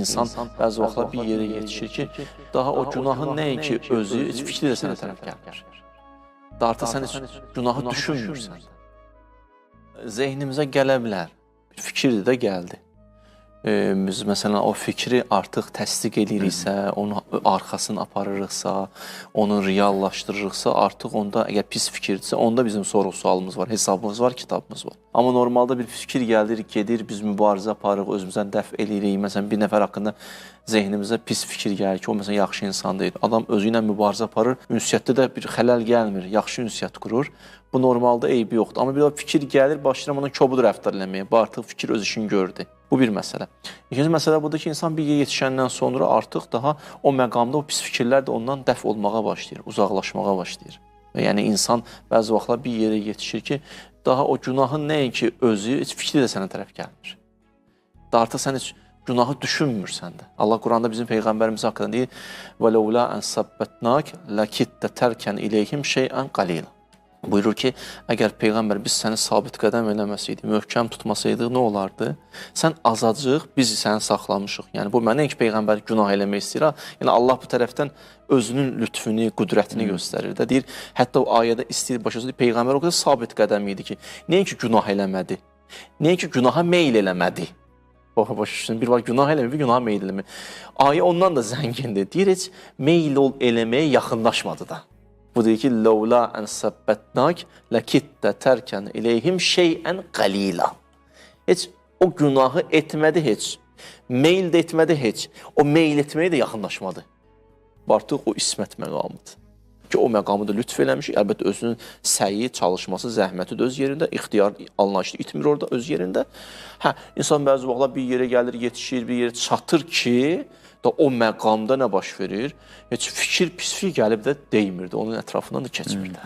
insan bəzi vaxtlar bir yerə yetişir ki, daha o günahın nəinki özü, heç fikri də sənə tərəf gəlmir. Artıq sən heç günahı düşünmürsən. Zehnimizə gələ bilər, fikir də gəldi. Biz məsələn o fikri artıq təsdiq ediriksə, onun arxasını aparırıqsa, onu reallaşdırırıqsa, artıq onda əgər pis fikirdirsə, onda bizim sorğu-sualımız var, hesabımız var, kitabımız var. Amma normalda bir fikir gəlir, gedir, biz mübarizə aparırıq, özümüzdən dəf eləyirik. Məsələn, bir nəfər haqqında zehnimizə pis fikir gəlir ki, o məsələn yaxşı insan deyil. Adam özü ilə mübarizə aparır, ünsiyyətdə də bir xələl gəlmir, yaxşı ünsiyyət qurur. Bu normalda eybi yoxdur. Amma bir o fikir gəlir, başlayır ona kobud rəftar eləməyə. Bu artıq fikir öz işini gördü. Bu bir məsələ. İkinci məsələ budur ki, insan bir yerə yetişəndən sonra artıq daha o məqamda o pis fikirlər də ondan dəf olmağa başlayır, uzaqlaşmağa başlayır. Yəni insan bəzi vaxtlar bir yerə yetişir ki, daha o günahın nəinki özü, heç fikri də sənə tərəf gəlmir. Artıq sən heç günahı düşünmürsən də. Allah Quranda bizim Peyğəmbərimiz haqqında deyir: وَلَوْلَا أَنْ سَبَّتْنَاكَ لَكِدْتَ تَرْكَنْ إِلَيْهِمْ شَيْئًا قَلِيلًا. Buyurur ki, əgər Peyğəmbər biz səni sabit qədəm eləməsəydik, möhkəm tutmasaydıq, nə olardı? Sən azacıq, biz səni saxlamışıq. Yəni, bu mənə ki, Peyğəmbər günah eləmək istəyir. Yəni, Allah bu tərəfdən özünün lütfünü, qüdrətini göstərir də. Deyir, hətta o ayədə istəyir, başa deyir, Peyğəmbər o qədər sabit qədəm idi ki, nəinki günah eləmədi, nəinki günaha meyl eləmədi. Bir var, günah eləmir, bir günaha meyl eləmir. Ayə ondan da zəngindir. Deyir, heç meyl eləməyə yaxınlaşmadı da. Bu deyir ki, لَوْلَا أَنْ سَبَّتْنَاكَ لَكِدْتَ تَرْكَنْ إِلَيْهِمْ شَيْئًا قَلِيلًا. Heç o günahı etmədi heç, meyl də etmədi heç, o meyl etməyə də yaxınlaşmadı. Artıq o ismət məqamıdır. Ki, o məqamı da lütf eləmiş, əlbəttə özünün səyi, çalışması, zəhməti də öz yerində, ixtiyar anlayışı itmir orada öz yerində. İnsan bəzi vaxtlar bir yerə gəlir, yetişir, bir yerə çatır ki, da o məqamda nə baş verir? Heç fikir, pis fikir gəlib də deymirdi, onun ətrafından da keçmirdi.